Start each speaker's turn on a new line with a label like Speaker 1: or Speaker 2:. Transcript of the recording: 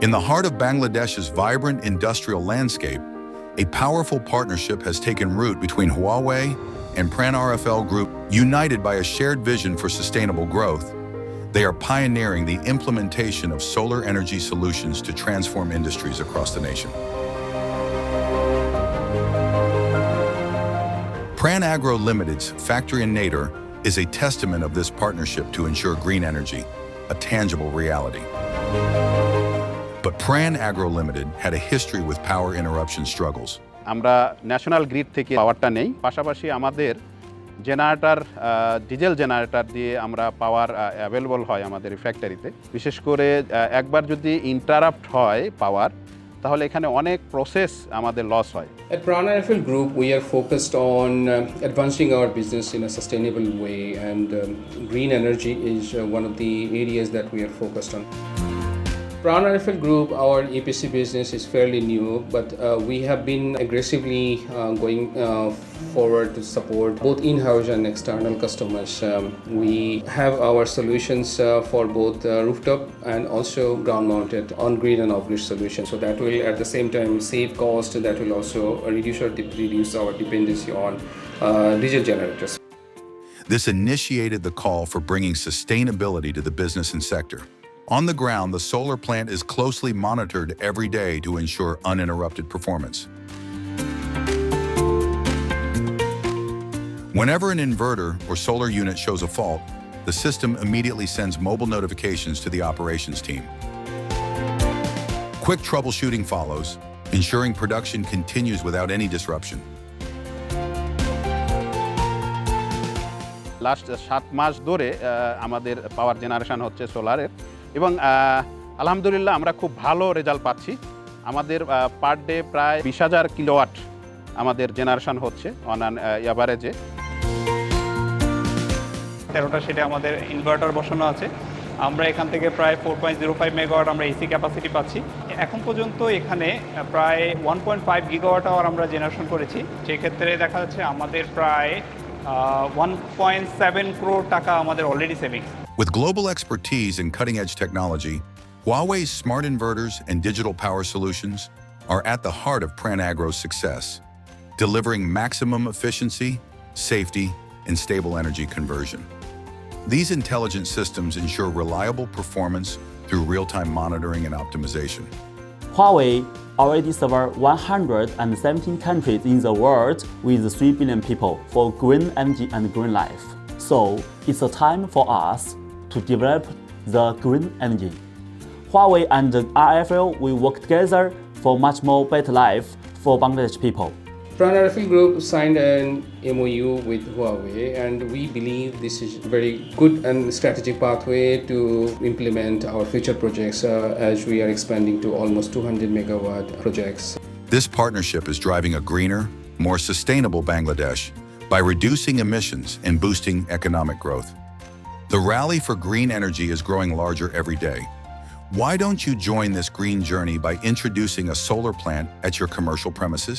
Speaker 1: In the heart of Bangladesh's vibrant industrial landscape, a powerful partnership has taken root between Huawei and PRAN-RFL Group. United by a shared vision for sustainable growth, they are pioneering the implementation of solar energy solutions to transform industries across the nation. PRAN Agro Ltd's factory in Natore is a testament of this partnership to ensure green energy, a tangible reality. But PRAN Agro Ltd had a history with power interruption struggles.
Speaker 2: আমরা national grid থেকে পাওয়ারটা নেই, পাশাপাশি আমাদের generator diesel generator দিয়ে আমরা পাওয়ার available হয় আমাদের ফ্যাক্টরিতে। বিশেষ করে একবার যদি ইন্টারাপ্ট হয় পাওয়ার, তাহলে এখানে অনেক প্রসেস আমাদের লস হয়।
Speaker 3: At PRAN-RFL Group, we are focused on advancing our business in a sustainable way, and green energy is one of the areas that we are focused on. PRAN-RFL Group, our EPC business is fairly new, but we have been aggressively going forward to support both in-house and external customers. We have our solutions for both rooftop and also ground-mounted on-grid and off-grid solutions. So that will at the same time save cost, that will also reduce our dependency on diesel generators.
Speaker 1: This initiated the call for bringing sustainability to the business and sector. On the ground, the solar plant is closely monitored every day to ensure uninterrupted performance. Whenever an inverter or solar unit shows a fault, the system immediately sends mobile notifications to the operations team. Quick troubleshooting follows, ensuring production continues without any disruption.
Speaker 2: Last 7 মাস ধরে আমাদের পাওয়ার generation হচ্ছে সোলারের, এবং আলহামদুলিল্লাহ আমরা খুব ভালো result পাচ্ছি। আমাদের পার ডে প্রায় 20,000 কিলোওয়াট আমাদের জেনারেশন হচ্ছে অন অ্যান অ্যাভারেজে।
Speaker 4: 13টা সেটে আমাদের ইনভার্টার বসানো আছে। আমরা এখান থেকে প্রায় 4.05 মেগাওয়াট আমরা এসি ক্যাপাসিটি পাচ্ছি। এখন পর্যন্ত এখানে প্রায় 1.5 গিগাওয়াট আওয়ার আমরা জেনারেশন করেছি। সেক্ষেত্রে দেখা যাচ্ছে আমাদের প্রায় 1.7 crore টাকা আমাদের already savings.
Speaker 1: With global expertise in cutting-edge technology, Huawei's smart inverters and digital power solutions are at the heart of PRAN Agro's success, delivering maximum efficiency, safety, and stable energy conversion. These intelligent systems ensure reliable performance through real-time monitoring and optimization.
Speaker 5: Huawei already serves 117 countries in the world with 3 billion people for green energy and green life. So it's a time for us to develop the green energy. Huawei and RFL will work together for much more better life for Bangladesh people.
Speaker 3: PRAN-RFL Group signed an MOU with Huawei, and we believe this is a very good and strategic pathway to implement our future projects as we are expanding to almost 200 megawatt projects.
Speaker 1: This partnership is driving a greener, more sustainable Bangladesh by reducing emissions and boosting economic growth. The rally for green energy is growing larger every day. Why don't you join this green journey by introducing a solar plant at your commercial premises?